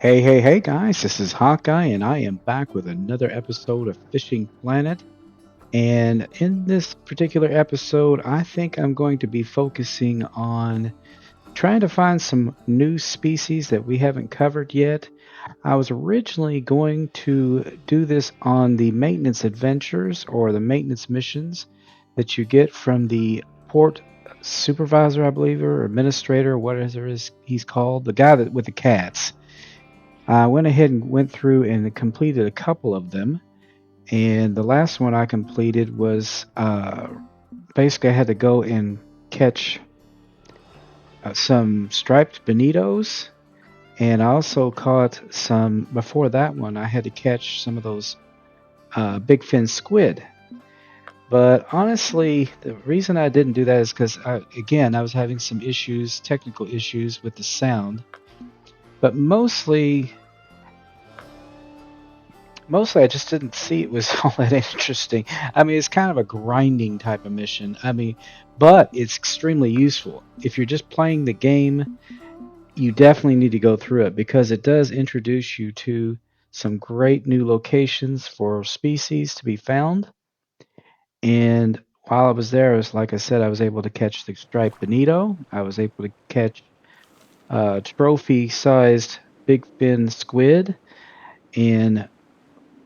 Hey guys, this is Hawkeye and I am back with another episode of Fishing Planet. And in this particular episode, I think I'm going to be focusing on trying to find some new species that we haven't covered yet. I was originally going to do this on the maintenance adventures or the maintenance missions that you get from the port supervisor, I believe, or administrator, whatever he's called, the guy with the cats. I went ahead and went through and completed a couple of them. And the last one I completed was basically I had to go and catch some striped bonitos. And I also caught some, before that one, I had to catch some of those bigfin squid. But honestly, the reason I didn't do that is because, again, I was having some issues, technical issues with the sound. But mostly I just didn't see it was all that interesting. I mean, it's kind of a grinding type of mission. I mean, but it's extremely useful. If you're just playing the game, you definitely need to go through it because it does introduce you to some great new locations for species to be found. And while I was there, like I said, I was able to catch the striped bonito. I was able to catch trophy-sized bigfin squid, and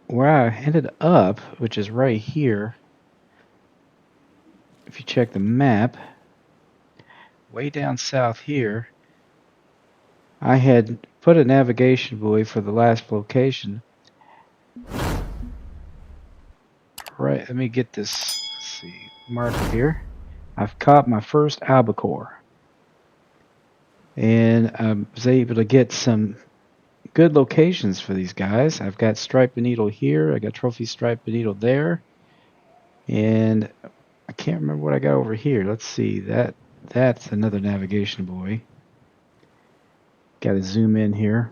where I ended up, which is right here, if you check the map, way down south here, I had put a navigation buoy for the last location. Right, let me get this, let's see, marker here. I've caught my first albacore. And I was able to get some good locations for these guys. I've got striped bonito here, I got trophy striped bonito there, and I can't remember what I got over here. Let's see, that's another navigation buoy. Got to zoom in here.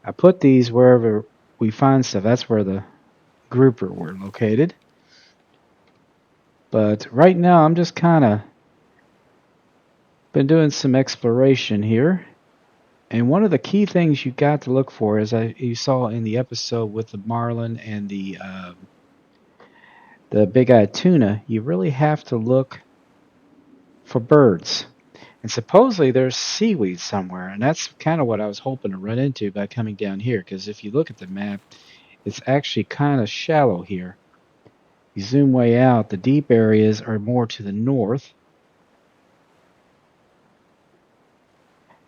I put these wherever we find stuff. That's where the grouper were located. But right now I'm just kind of been doing some exploration here. And one of the key things you got to look for, as you saw in the episode with the marlin and the Bigeye Tuna, you really have to look for birds. And supposedly there's seaweed somewhere, and that's kind of what I was hoping to run into by coming down here, because if you look at the map, it's actually kind of shallow here. You zoom way out, the deep areas are more to the north.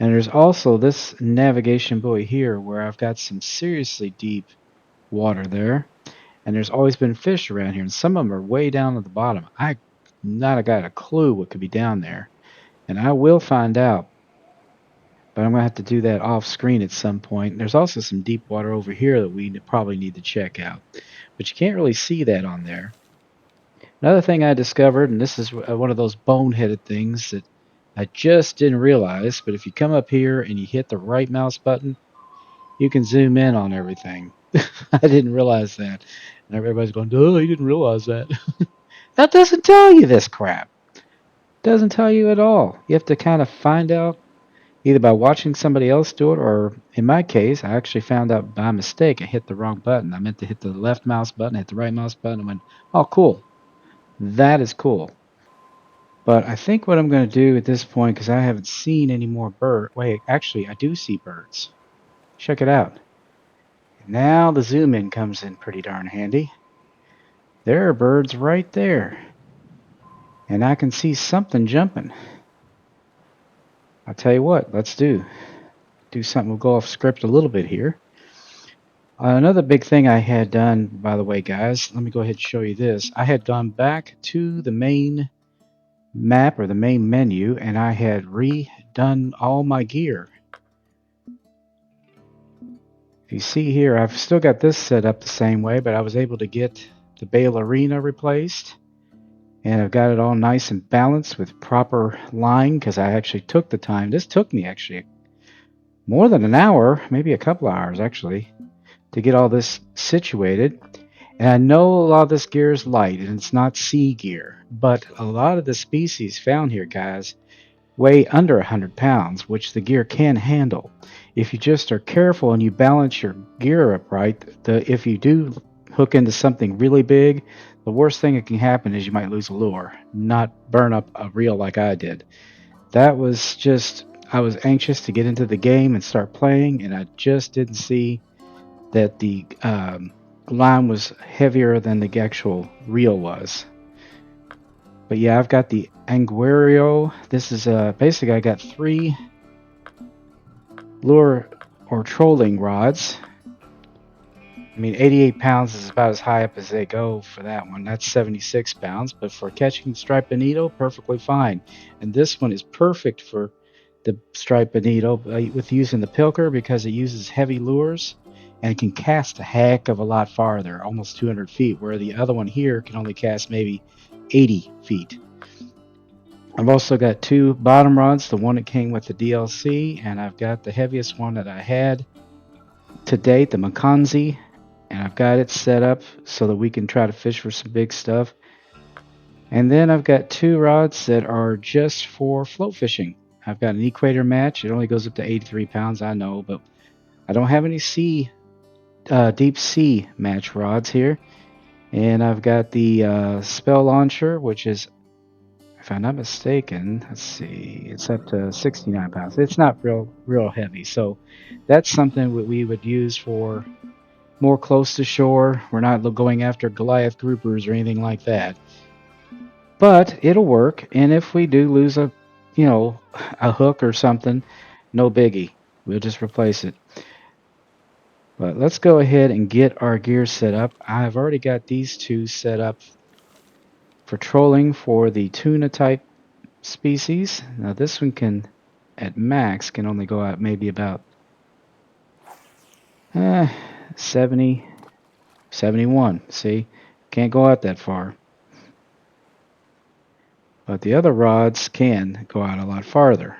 And there's also this navigation buoy here where I've got some seriously deep water there. And there's always been fish around here, and some of them are way down at the bottom. I not got a clue what could be down there. And I will find out. But I'm going to have to do that off screen at some point. There's also some deep water over here that we probably need to check out. But you can't really see that on there. Another thing I discovered, and this is one of those boneheaded things that I just didn't realize, but if you come up here and you hit the right mouse button, you can zoom in on everything. I didn't realize that. And everybody's going, oh, you didn't realize that. That doesn't tell you this crap. Doesn't tell you at all. You have to kind of find out either by watching somebody else do it, or in my case, I actually found out by mistake I hit the wrong button. I meant to hit the left mouse button, hit the right mouse button, and went, oh, cool. That is cool. But I think what I'm going to do at this point, because I haven't seen any more birds. Wait, actually, I do see birds. Check it out. Now the zoom in comes in pretty darn handy. There are birds right there. And I can see something jumping. I'll tell you what, let's do. do something. We'll go off script a little bit here. Another big thing I had done, by the way, guys, let me go ahead and show you this. I had gone back to the main map or the main menu, and I had redone all my gear. If you see here, I've still got this set up the same way, but I was able to get the ballerina replaced, and I've got it all nice and balanced with proper line because I actually took the time. This took me actually more than an hour, maybe a couple of hours actually, to get all this situated. And I know a lot of this gear is light and it's not sea gear, but a lot of the species found here, guys, weigh under 100 pounds, which the gear can handle. If you just are careful and you balance your gear up right, if you do hook into something really big, the worst thing that can happen is you might lose a lure, not burn up a reel like I did. That was just, I was anxious to get into the game and start playing, and I just didn't see that the line was heavier than the actual reel was. But yeah, I've got the Anguario. This is basically I got 3 lure or trolling rods. I mean, 88 pounds is about as high up as they go for that one. That's 76 pounds, but for catching Striped Bonito, perfectly fine. And this one is perfect for the Striped Bonito with using the Pilker because it uses heavy lures and can cast a heck of a lot farther, almost 200 feet, where the other one here can only cast maybe 80 feet. I've also got 2 bottom rods, the one that came with the DLC, and I've got the heaviest one that I had to date, the Makanzi, and I've got it set up so that we can try to fish for some big stuff. And then I've got 2 rods that are just for float fishing. I've got an equator match. It only goes up to 83 pounds, I know, but I don't have any deep sea match rods here. And I've got the spell launcher, which is, if I'm not mistaken, let's see, it's up to 69 pounds. It's not real heavy, so that's something that we would use for more close to shore. We're not going after Goliath groupers or anything like that, but it'll work. And if we do lose a hook or something, no biggie, we'll just replace it. But let's go ahead and get our gear set up. I've already got these 2 set up for trolling for the tuna type species. Now this one can, at max, can only go out maybe about 70, 71. See, can't go out that far. But the other rods can go out a lot farther.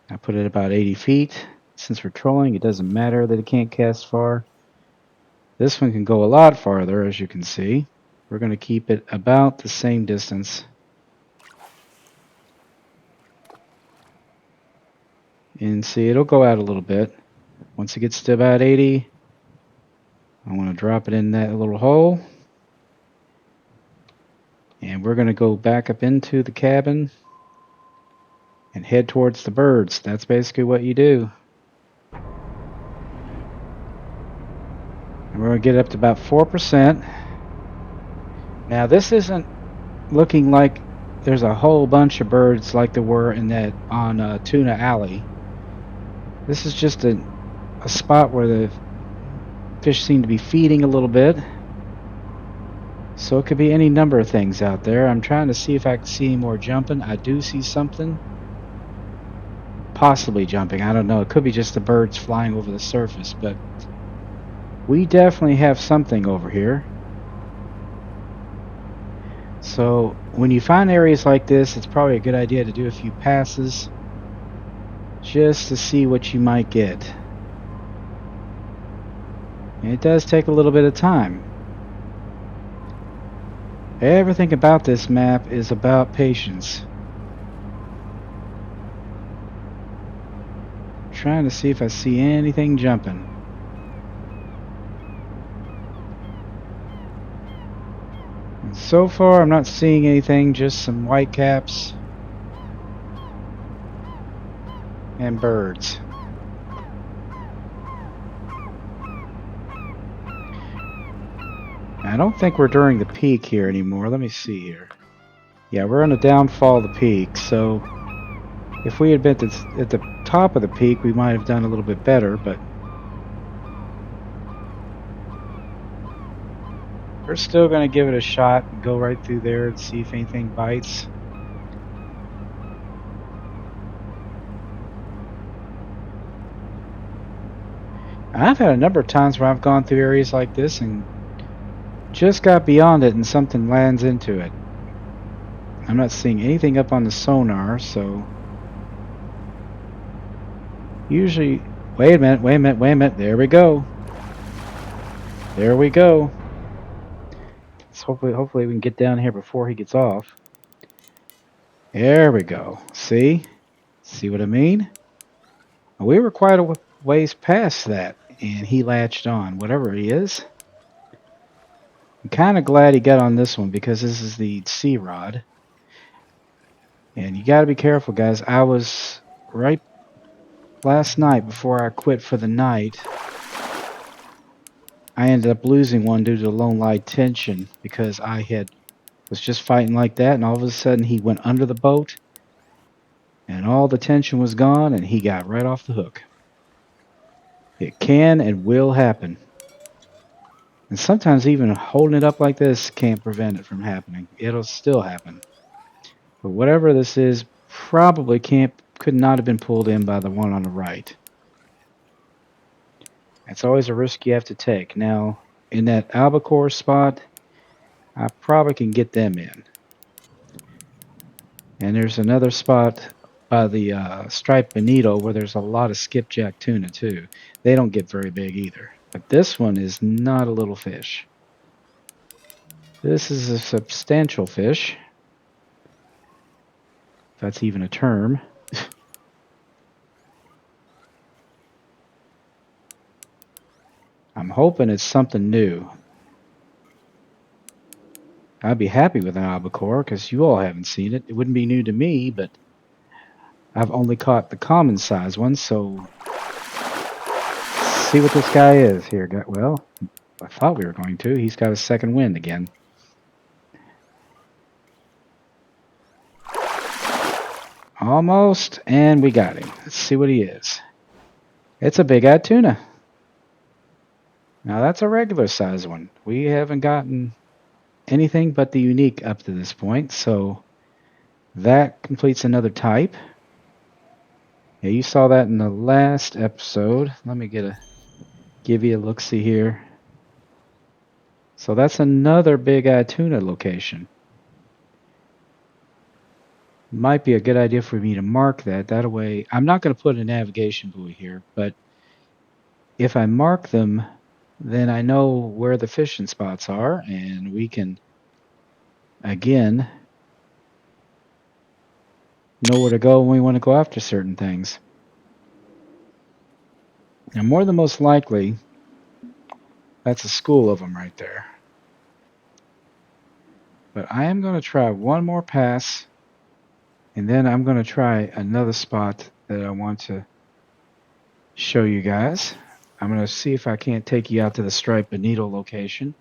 I put it about 80 feet. Since we're trolling, it doesn't matter that it can't cast far. This one can go a lot farther, as you can see. We're going to keep it about the same distance. And see, it'll go out a little bit. Once it gets to about 80, I want to drop it in that little hole. And we're going to go back up into the cabin and head towards the birds. That's basically what you do. And we're going to get up to about 4%. Now this isn't looking like there's a whole bunch of birds like there were in that on Tuna Alley. This is just a spot where the fish seem to be feeding a little bit. So it could be any number of things out there. I'm trying to see if I can see any more jumping. I do see something. Possibly jumping. I don't know. It could be just the birds flying over the surface, but we definitely have something over here. So when you find areas like this, it's probably a good idea to do a few passes just to see what you might get. And it does take a little bit of time. Everything about this map is about patience. Trying to see if I see anything jumping. And so far I'm not seeing anything, just some whitecaps and birds. I don't think we're during the peak here anymore. Let me see here. Yeah, we're on the downfall of the peak, so If we had been at the top of the peak, we might have done a little bit better, but we're still going to give it a shot and go right through there and see if anything bites. I've had a number of times where I've gone through areas like this and just got beyond it and something lands into it. I'm not seeing anything up on the sonar, so usually... Wait a minute. There we go. There we go. So hopefully we can get down here before he gets off. There we go. See? See what I mean? We were quite a ways past that, and he latched on, whatever he is. I'm kind of glad he got on this one because this is the sea rod. And you got to be careful, guys. I was right last night before I quit for the night. I ended up losing one due to low light tension because I was just fighting like that, and all of a sudden he went under the boat, and all the tension was gone, and he got right off the hook. It can and will happen. And sometimes even holding it up like this can't prevent it from happening. It'll still happen. But whatever this is, probably could not have been pulled in by the one on the right. It's always a risk you have to take. Now, in that albacore spot, I probably can get them in. And there's another spot by the Striped Bonito where there's a lot of skipjack tuna too. They don't get very big either. But this one is not a little fish. This is a substantial fish. If that's even a term. I'm hoping it's something new. I'd be happy with an albacore because you all haven't seen it. It wouldn't be new to me, but I've only caught the common size ones, so see what this guy is here. Well, I thought we were going to. He's got a second wind again. Almost, and we got him. Let's see what he is. It's a Bigeye Tuna. Now that's a regular size one. We haven't gotten anything but the unique up to this point, so that completes another type. Yeah, you saw that in the last episode. Let me give you a look-see here. So that's another Bigeye Tuna location. Might be a good idea for me to mark that. That way, I'm not going to put a navigation buoy here, but if I mark them, then I know where the fishing spots are, and we can, again, know where to go when we want to go after certain things. Now, more than most likely, that's a school of them right there. But I am going to try one more pass, and then I'm going to try another spot that I want to show you guys. I'm going to see if I can't take you out to the Striped Bonito location.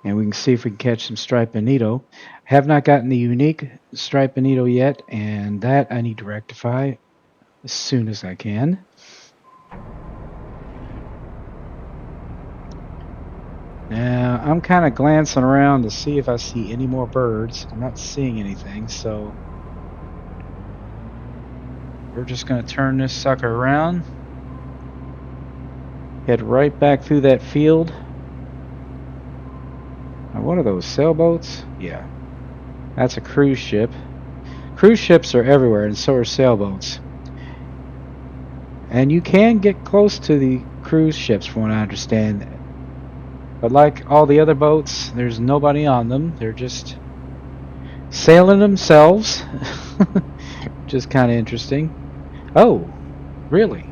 And we can see if we can catch some Striped Bonito. I have not gotten the unique Striped Bonito yet, and that I need to rectify as soon as I can. Now, I'm kind of glancing around to see if I see any more birds. I'm not seeing anything, so we're just going to turn this sucker around. Head right back through that field. Now, what are those, sailboats? Yeah, that's a cruise ship. Cruise ships are everywhere, and so are sailboats. And you can get close to the cruise ships, from what I understand. But like all the other boats, there's nobody on them. They're just sailing themselves. Which is kind of interesting. Oh, really?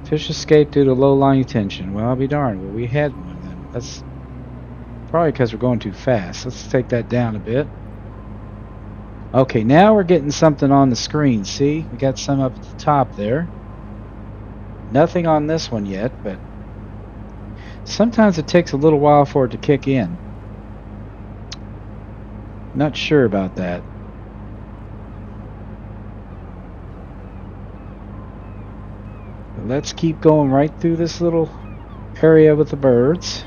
Fish escaped due to low line tension. Well, I'll be darned. Well, we had one then. That's probably because we're going too fast. Let's take that down a bit. Okay, now we're getting something on the screen. See? We got some up at the top there. Nothing on this one yet, but sometimes it takes a little while for it to kick in. Not sure about that. But let's keep going right through this little area with the birds.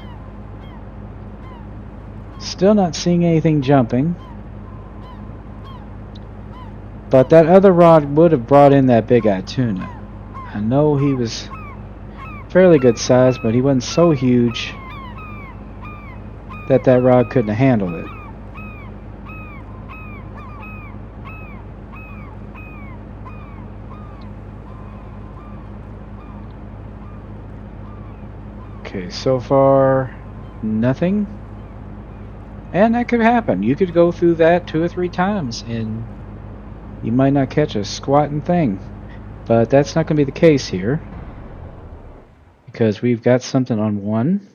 Still not seeing anything jumping. But that other rod would have brought in that Bigeye Tuna. I know he was fairly good size, but he wasn't so huge that that rod couldn't have handled it. Okay, so far nothing. And that could happen. You could go through that 2 or 3 times and you might not catch a squatting thing. But that's not going to be the case here, because we've got something on one.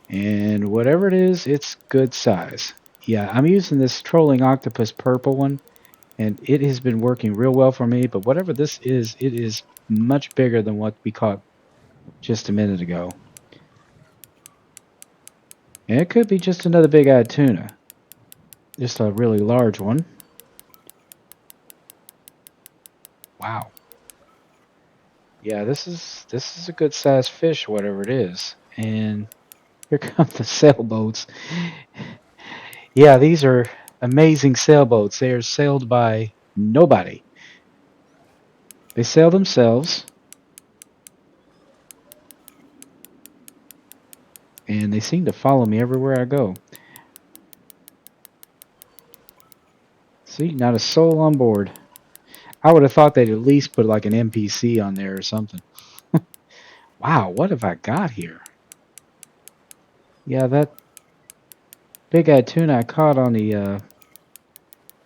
And whatever it is, it's good size. Yeah, I'm using this trolling octopus purple one, and it has been working real well for me. But whatever this is, it is much bigger than what we caught just a minute ago. And it could be just another big-eyed tuna. Just a really large one. Wow. Yeah, this is a good sized fish, whatever it is. And here come the sailboats. Yeah, these are amazing sailboats. They are sailed by nobody. They sail themselves. And they seem to follow me everywhere I go. See, not a soul on board. I would have thought they'd at least put like an NPC on there or something. Wow, what have I got here? Yeah, that big-eyed tuna I caught on the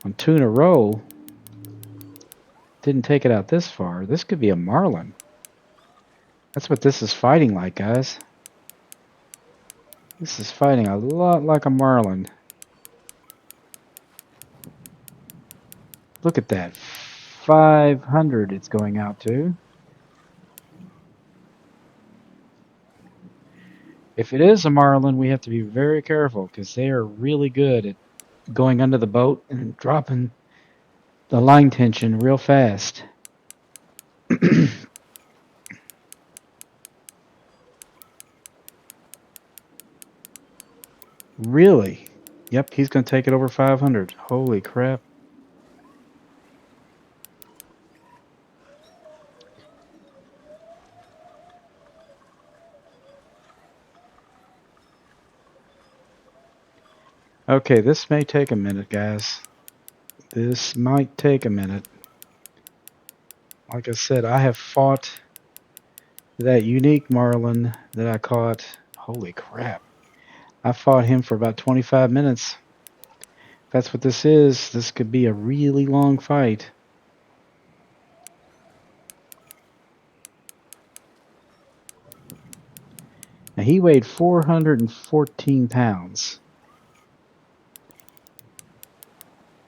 on Tuna Row didn't take it out this far. This could be a marlin. That's what this is fighting like, guys. This is fighting a lot like a marlin. Look at that. 500 it's going out to. If it is a marlin, we have to be very careful because they are really good at going under the boat and dropping the line tension real fast. Really? Yep, he's going to take it over 500. Holy crap. Okay, this may take a minute, guys. This might take a minute. Like I said, I have fought that unique marlin that I caught. Holy crap. I fought him for about 25 minutes. If that's what this is, this could be a really long fight. Now, he weighed 414 pounds.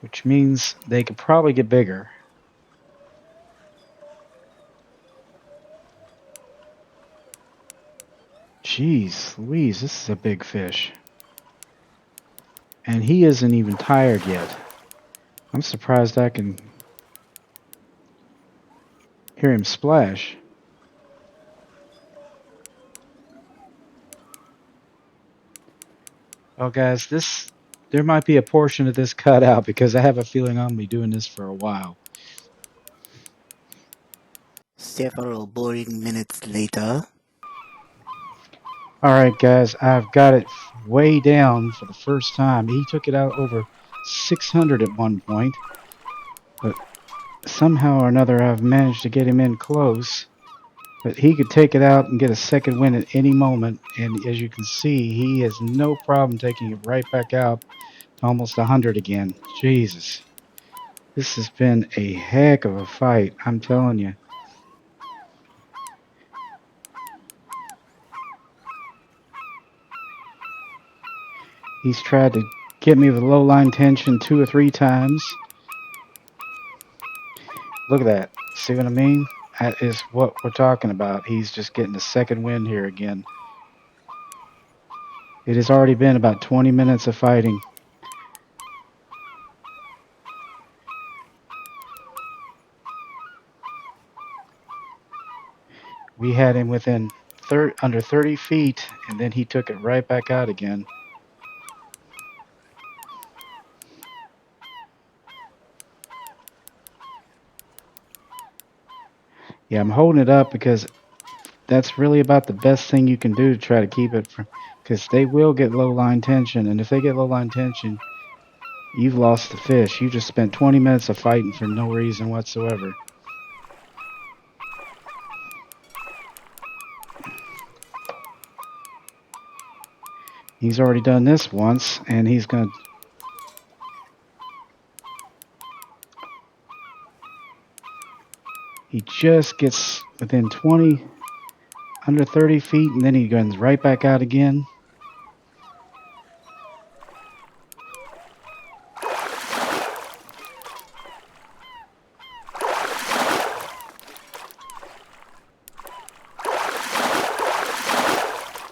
Which means they could probably get bigger. Jeez Louise, this is a big fish. And he isn't even tired yet. I'm surprised I can hear him splash. Well, guys, there might be a portion of this cut out because I have a feeling I'm going to be doing this for a while. Several boring minutes later. Alright, guys, I've got it way down for the first time. He took it out over 600 at one point. But somehow or another, I've managed to get him in close. But he could take it out and get a second win at any moment. And as you can see, he has no problem taking it right back out to almost 100 again. Jesus. This has been a heck of a fight, I'm telling you. He's tried to get me with low line tension 2 or 3 times. Look at that. See what I mean? That is what we're talking about. He's just getting a second win here again. It has already been about 20 minutes of fighting. We had him within under 30 feet, and then he took it right back out again. Yeah, I'm holding it up because that's really about the best thing you can do to try to keep it from, because they will get low line tension, and if they get low line tension, you've lost the fish. You just spent 20 minutes of fighting for no reason whatsoever. He's already done this once, and he's going to... He just gets within 20, under 30 feet, and then he goes right back out again.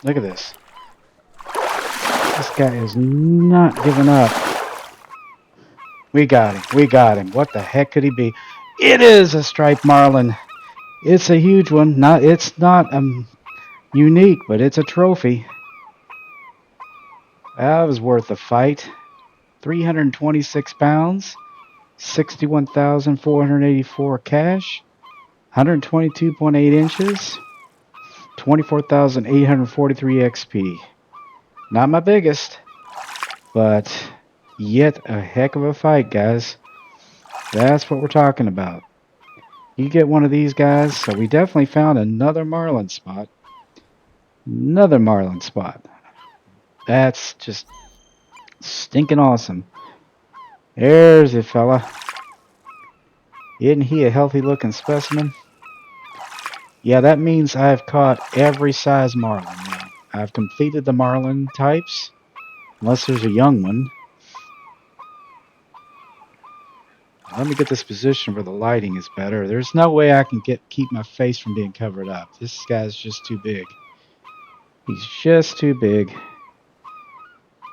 Look at this. This guy is not giving up. We got him. We got him. What the heck could he be? It is a striped marlin. It's a huge one. It's not unique, but it's a trophy. That was worth a fight. 326 pounds, 61,484 cash, 122.8 inches, 24,843 XP. Not my biggest, but yet a heck of a fight, guys. That's what we're talking about. You get one of these guys, so we definitely found another marlin spot. Another marlin spot. That's just stinking awesome. There's a fella. Isn't he a healthy looking specimen? Yeah, that means I've caught every size marlin now. I've completed the marlin types, unless there's a young one. Let me get this position where the lighting is better. There's no way I can keep my face from being covered up. This guy's just too big. He's just too big.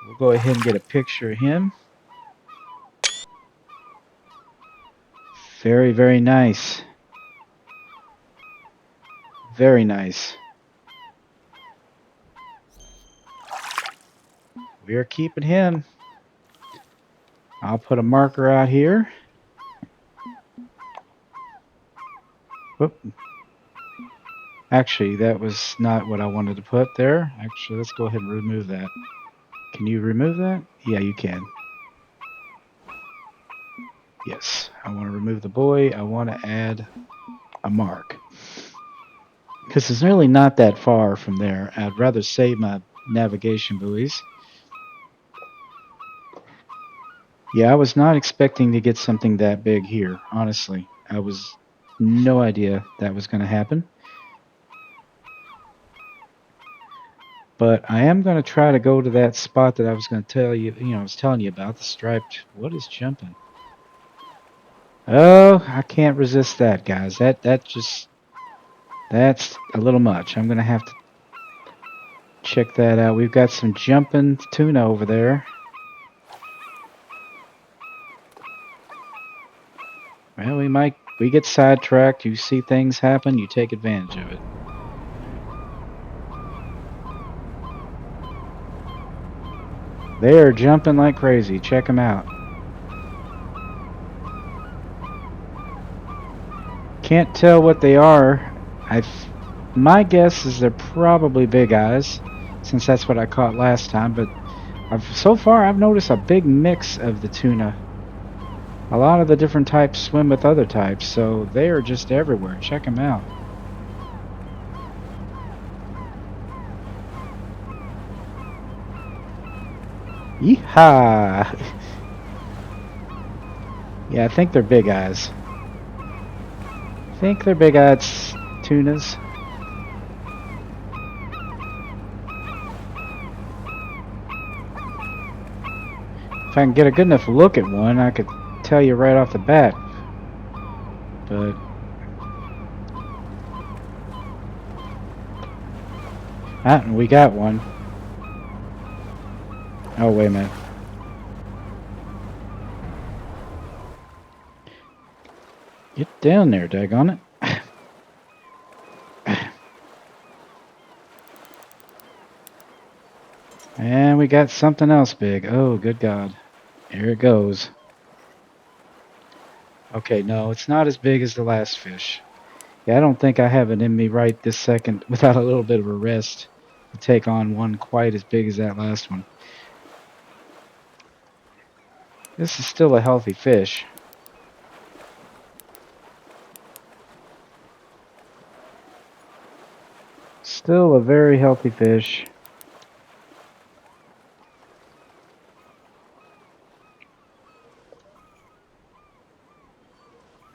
We'll go ahead and get a picture of him. Very, very nice. Very nice. We are keeping him. I'll put a marker out here. Whoop. Actually, that was not what I wanted to put there. Actually, let's go ahead and remove that. Can you remove that? Yeah, you can. Yes, I want to remove the buoy. I want to add a mark. Because it's really not that far from there. I'd rather save my navigation buoys. Yeah, I was not expecting to get something that big here, honestly. I was no idea that was going to happen. But I am going to try to go to that spot that I was going to tell you, I was telling you about, the striped. What is jumping? Oh, I can't resist that, guys. That's a little much. I'm going to have to check that out. We've got some jumping tuna over there. Well, we get sidetracked. You see things happen, you take advantage of it. They are jumping like crazy. Check them out. Can't tell what they are. My guess is they're probably bigeyes, since that's what I caught last time. But so far I've noticed a big mix of the tuna. A lot of the different types swim with other types, so they are just everywhere. Check them out. Yeehaw! Yeah, I think they're bigeyes. I think they're big-eyed tunas. If I can get a good enough look at one, I could tell you right off the bat. But we got one. Oh, wait a minute. Get down there, daggone it. And we got something else big. Oh, good God. Here it goes. Okay, no, it's not as big as the last fish. Yeah, I don't think I have it in me right this second without a little bit of a rest to take on one quite as big as that last one. This is still a healthy fish. Still a very healthy fish.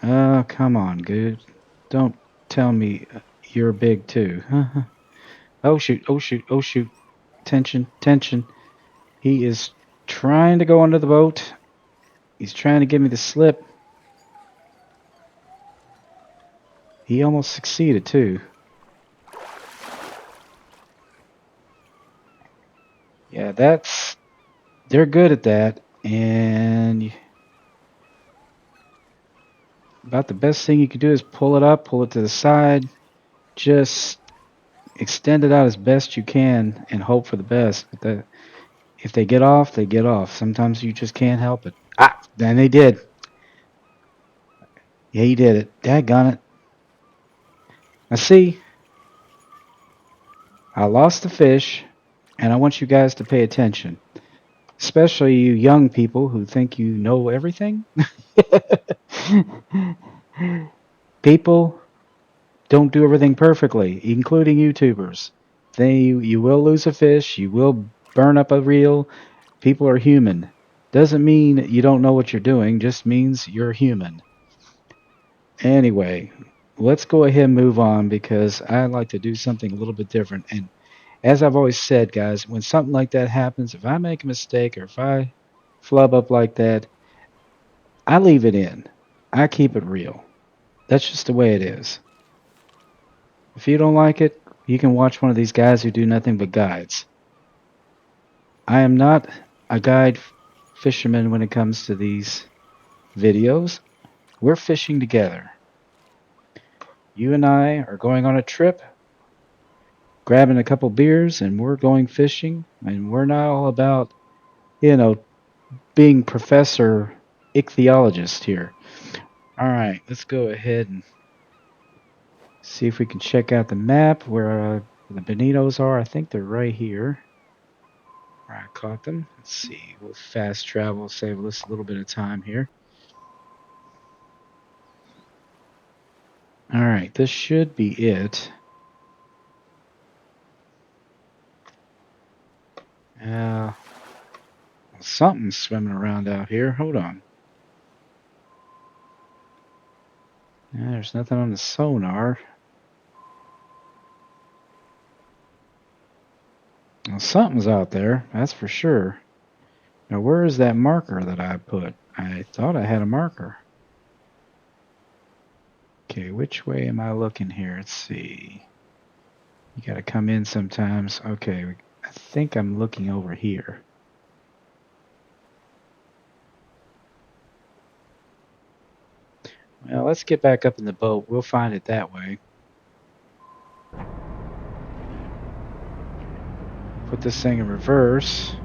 Oh, come on, dude. Don't tell me you're big too. Oh, shoot. Oh, shoot. Oh, shoot. Tension. Tension. He is trying to go under the boat. He's trying to give me the slip. He almost succeeded too. Yeah, they're good at that. And about the best thing you can do is pull it up, pull it to the side. Just extend it out as best you can and hope for the best. But if they get off, they get off. Sometimes you just can't help it. Ah, then they did. Yeah, he did it. Daggone it. Now see, I lost the fish, and I want you guys to pay attention. Especially you young people who think you know everything. People don't do everything perfectly, including YouTubers. You will lose a fish, you will burn up a reel. People are human. Doesn't mean you don't know what you're doing, just means you're human. Anyway, let's go ahead and move on because I like to do something a little bit different. And as I've always said, guys, when something like that happens, if I make a mistake or if I flub up like that, I leave it in. I keep it real. That's just the way it is. If you don't like it, you can watch one of these guys who do nothing but guides. I am not a guide fisherman when it comes to these videos. We're fishing together. You and I are going on a trip, grabbing a couple beers, and we're going fishing. And we're not all about, being professor ichthyologist here. All right, let's go ahead and see if we can check out the map where the bonitos are. I think they're right here. All right, caught them. Let's see. We'll fast travel, save us a little bit of time here. All right, this should be it. Something's swimming around out here. Hold on. There's nothing on the sonar. Well, something's out there, that's for sure. Now, where is that marker that I put? I thought I had a marker. Okay, which way am I looking here? Let's see. You gotta come in sometimes. Okay, I think I'm looking over here. Well, let's get back up in the boat. We'll find it that way. Put this thing in reverse.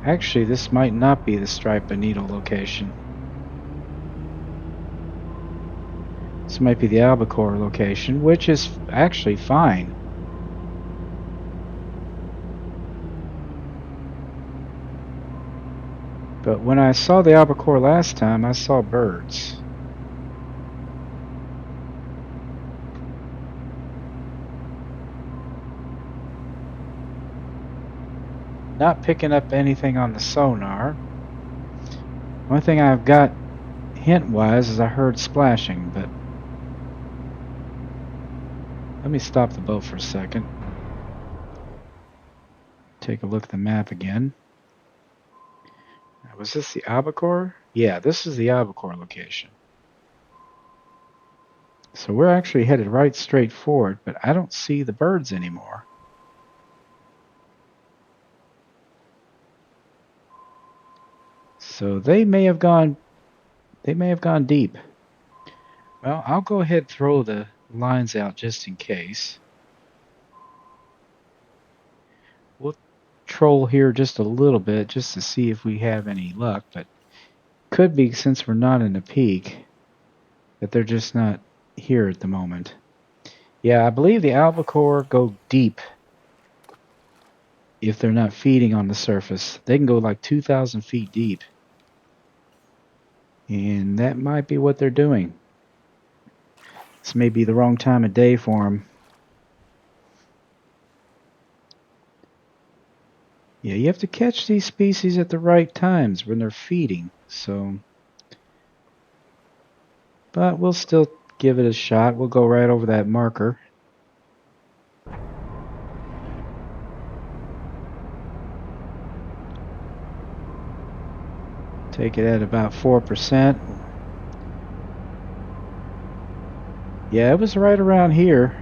Actually, this might not be the Striped Bonito location. This might be the Albacore location, which is actually fine. But when I saw the Albacore last time, I saw birds. Not picking up anything on the sonar. One thing I've got hint-wise is I heard splashing, but let me stop the boat for a second. Take a look at the map again. Was this the Albacore? Yeah, this is the Albacore location. So we're actually headed right straight forward, but I don't see the birds anymore. So they may have gone deep. Well, I'll go ahead and throw the lines out just in case. We'll troll here just a little bit just to see if we have any luck, but could be, since we're not in a peak, that they're just not here at the moment. Yeah, I believe the albacore go deep if they're not feeding on the surface. They can go like 2,000 feet deep. And that might be what they're doing. This may be the wrong time of day for them. Yeah, you have to catch these species at the right times when they're feeding. So, but we'll still give it a shot. We'll go right over that marker. Take it at about 4%. Yeah, it was right around here.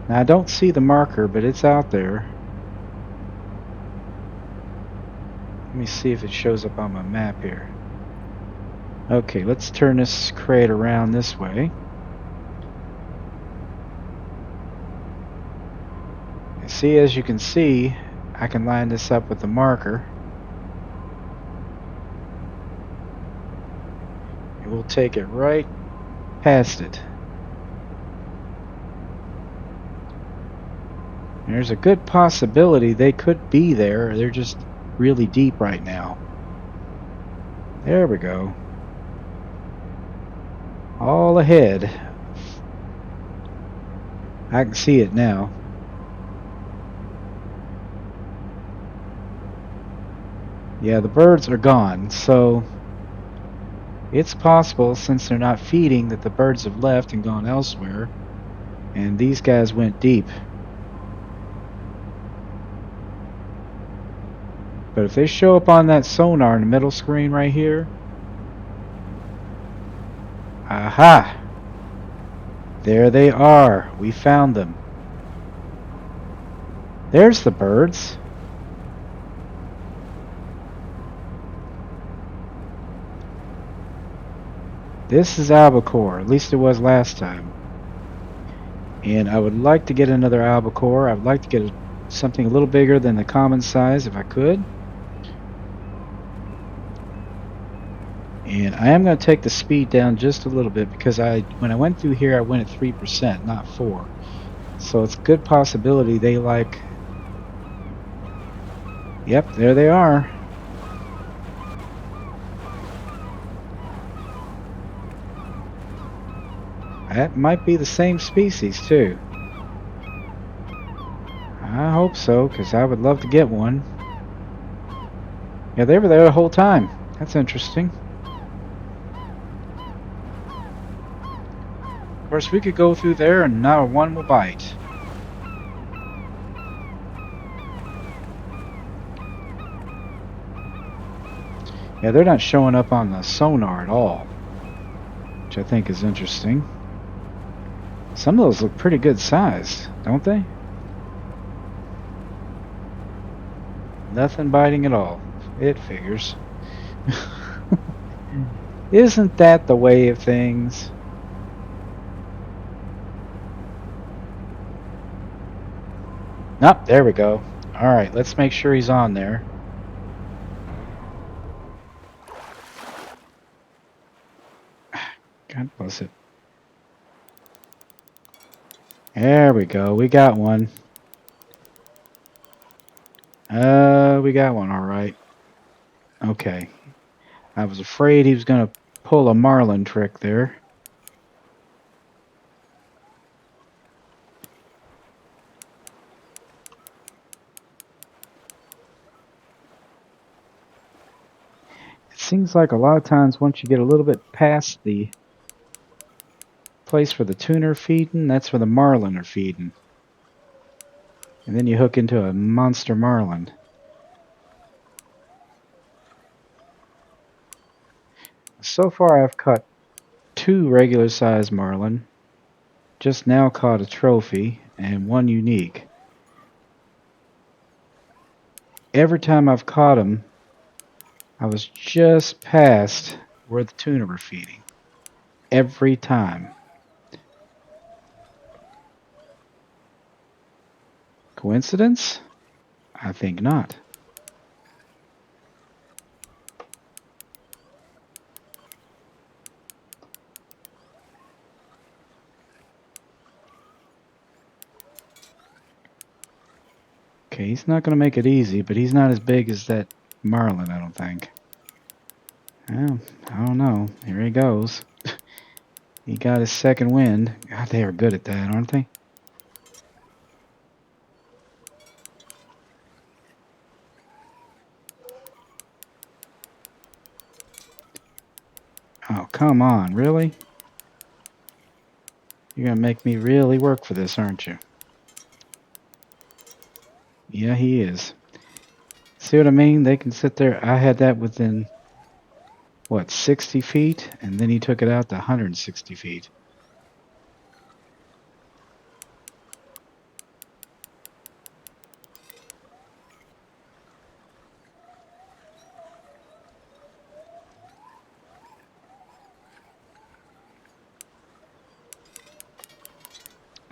Now I don't see the marker, but it's out there. Let me see if it shows up on my map here. Okay, let's turn this crate around this way. And see, as you can see, I can line this up with the marker. And we'll take it right past it. There's a good possibility they could be there. They're just really deep right now. There we go. All ahead. I can see it now. Yeah, the birds are gone, so it's possible, since they're not feeding, that the birds have left and gone elsewhere, and these guys went deep. But if they show up on that sonar in the middle screen right here, aha! There they are. We found them. There's the birds. This is albacore, at least it was last time. And I would like to get another albacore. I would like to get something a little bigger than the common size if I could. And I am going to take the speed down just a little bit, because when I went through here I went at 3%, not 4. So it's a good possibility they like... Yep, there they are. That might be the same species too. I hope so, because I would love to get one. Yeah, they were there the whole time. That's interesting. Of course, we could go through there and not one will bite. Yeah, they're not showing up on the sonar at all, which I think is interesting. Some of those look pretty good size, don't they? Nothing biting at all. It figures. Isn't that the way of things? Nope, there we go. Alright, let's make sure he's on there. God bless it. There we go. We got one. We got one, alright. Okay. I was afraid he was going to pull a marlin trick there. It seems like a lot of times once you get a little bit past the place where the tuna are feeding, that's where the marlin are feeding. And then you hook into a monster marlin. so far I've caught 2 regular sized marlin, just now caught a trophy, and 1 unique. Every time I've caught them, I was just past where the tuna were feeding. Every time. Coincidence? I think not. Okay, he's not going to make it easy, but he's not as big as that marlin, I don't think. Well, I don't know. Here he goes. He got his second wind. God, they are good at that, aren't they? Oh, come on, really? You're going to make me really work for this, aren't you? Yeah, he is. See what I mean? They can sit there. I had that within, what, 60 feet? And then he took it out to 160 feet.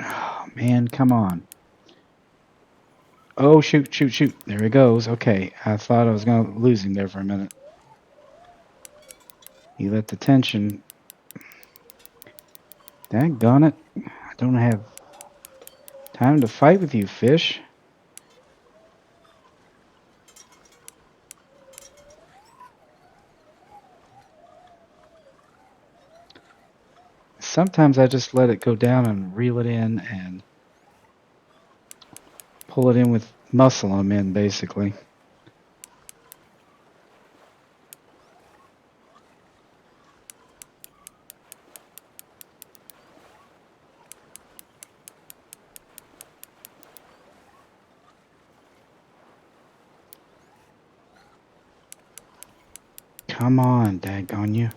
Oh, man, come on. Oh, shoot, shoot, shoot. There he goes. Okay, I thought I was going to lose him there for a minute. He let the tension. Daggone it. I don't have time to fight with you, fish. Sometimes I just let it go down and reel it in and pull it in with muscle I'm in, basically. Come on, daggone you.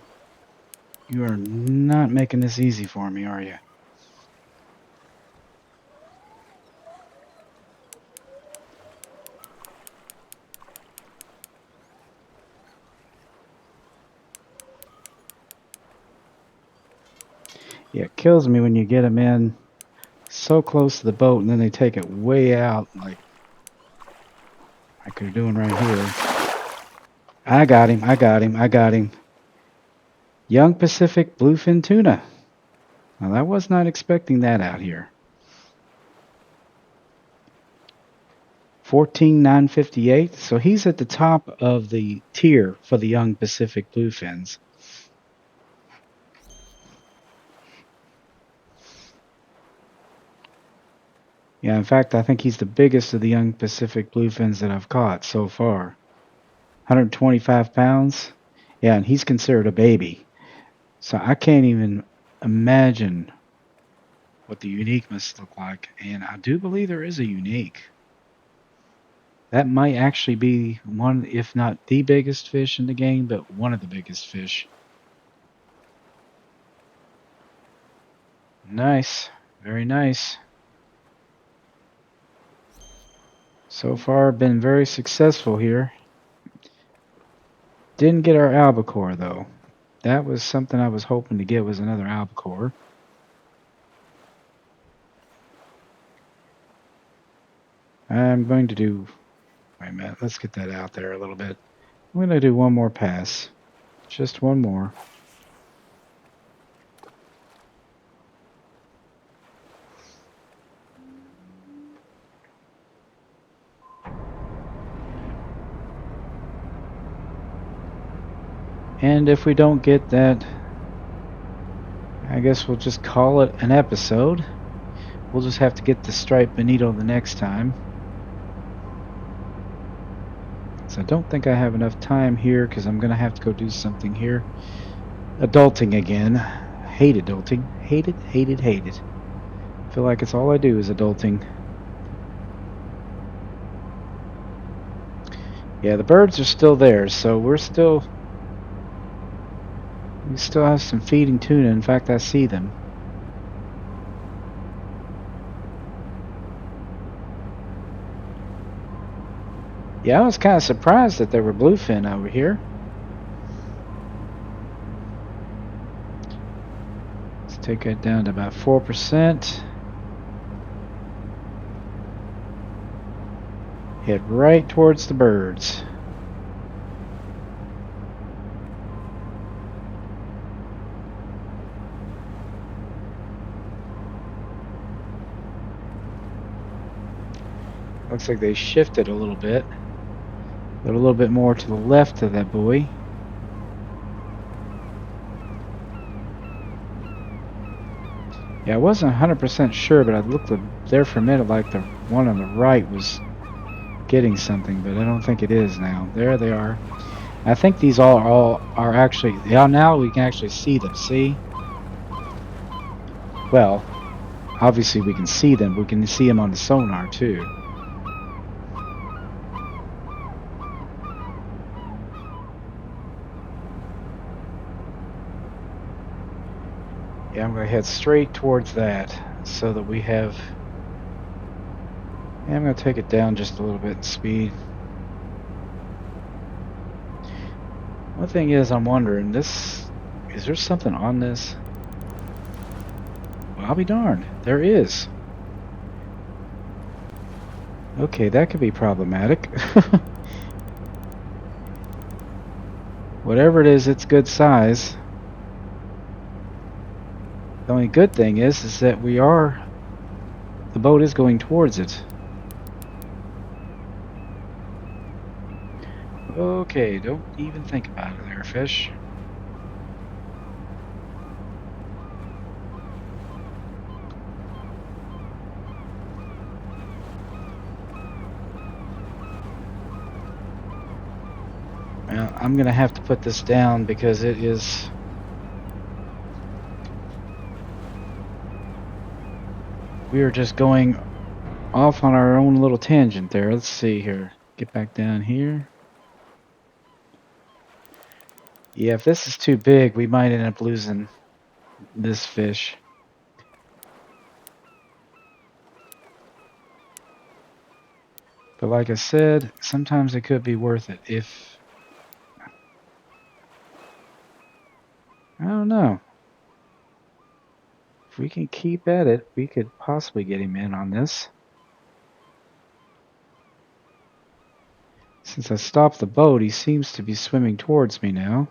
You are not making this easy for me, are you? Yeah, it kills me when you get them in so close to the boat and then they take it way out like they're doing right here. I got him, I got him, I got him. Young Pacific Bluefin Tuna. Well, I was not expecting that out here. 14,958. So he's at the top of the tier for the young Pacific Bluefins. Yeah, in fact, I think he's the biggest of the young Pacific Bluefins that I've caught so far. 125 pounds. Yeah, and he's considered a baby. So I can't even imagine what the unique must look like. And I do believe there is a unique. That might actually be one, if not the biggest fish in the game, but one of the biggest fish. Nice. Very nice. So far, been very successful here. Didn't get our albacore, though. That was something I was hoping to get, was another albacore. I'm going to do... Wait a minute, let's get that out there a little bit. I'm going to do one more pass. Just one more. And if we don't get that, I guess we'll just call it an episode. We'll just have to get the Striped Bonito the next time. So I don't think I have enough time here because I'm going to have to go do something here. Adulting again. Hate adulting. Hate it, hate it, hate it. Feel like it's all I do is adulting. Yeah, the birds are still there, so we're still We still have some feeding tuna. In fact, I see them. Yeah, I was kind of surprised that there were bluefin over here. Let's take that down to about 4%. Head right towards the birds. Looks like they shifted a little bit. They're a little bit more to the left of that buoy. Yeah, I wasn't 100% sure, but I looked there for a minute like the one on the right was getting something, but I don't think it is now. There they are. I think these all are actually, yeah, now we can actually see them, see? Well, obviously we can see them, but we can see them on the sonar too. Yeah, I'm going to head straight towards that so that we have... Yeah, I'm going to take it down just a little bit in speed. One thing is, I'm wondering, is there something on this? Well, I'll be darned. There is. Okay, that could be problematic. Whatever it is, it's good size. The only good thing is that the boat is going towards it. Okay, don't even think about it there, fish. Well, I'm gonna have to put this down because it is... We are just going off on our own little tangent there. Let's see here. Get back down here. Yeah, if this is too big, we might end up losing this fish. But like I said, sometimes it could be worth it if... I don't know. If we can keep at it, we could possibly get him in on this. Since I stopped the boat, he seems to be swimming towards me now.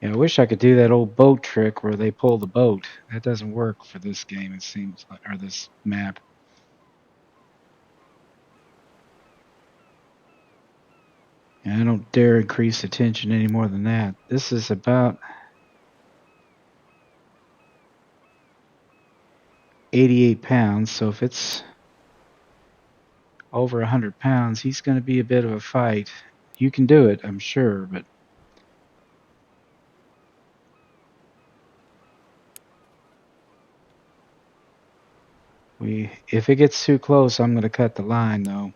Yeah, I wish I could do that old boat trick where they pull the boat. That doesn't work for this game, it seems like, or this map. And I don't dare increase the tension any more than that. This is about 88 pounds, so if it's over 100 pounds, he's going to be a bit of a fight. You can do it, I'm sure, but if it gets too close, I'm going to cut the line, though.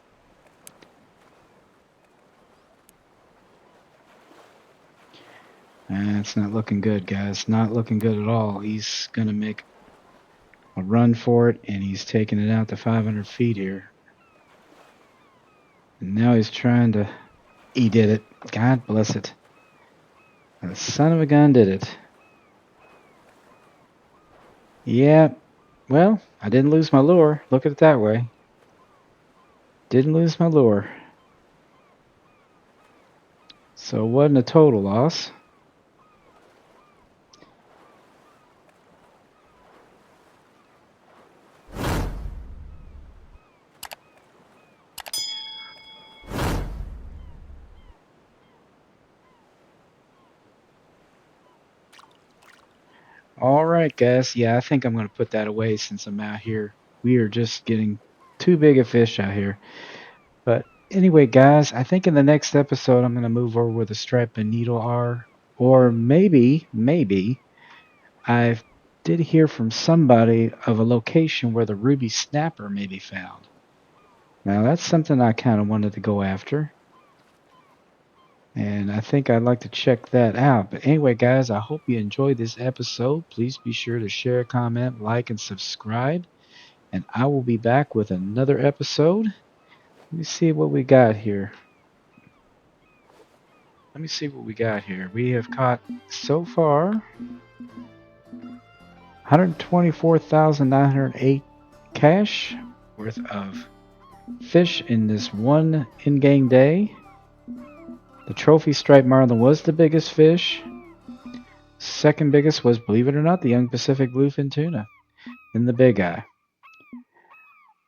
It's not looking good, guys. Not looking good at all. He's going to make a run for it, and he's taking it out to 500 feet here. And now he's trying to... He did it. God bless it. The son of a gun did it. Yeah, well, I didn't lose my lure. Look at it that way. Didn't lose my lure. So it wasn't a total loss. Alright, guys. Yeah, I think I'm going to put that away since I'm out here. We are just getting too big a fish out here. But anyway, guys, I think in the next episode I'm going to move over where the Striped Bonito are. Or maybe, I did hear from somebody of a location where the ruby snapper may be found. Now, that's something I kind of wanted to go after. And I think I'd like to check that out. But anyway, guys, I hope you enjoyed this episode. Please be sure to share, comment, like, and subscribe. And I will be back with another episode. Let me see what we got here. We have caught so far 124,908 cash worth of fish in this one in-game day. The trophy striped marlin was the biggest fish. Second biggest was, believe it or not, the young Pacific bluefin tuna. Then the Bigeye.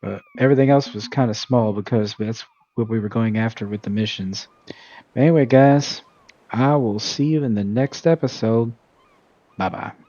But everything else was kind of small because that's what we were going after with the missions. But anyway, guys, I will see you in the next episode. Bye-bye.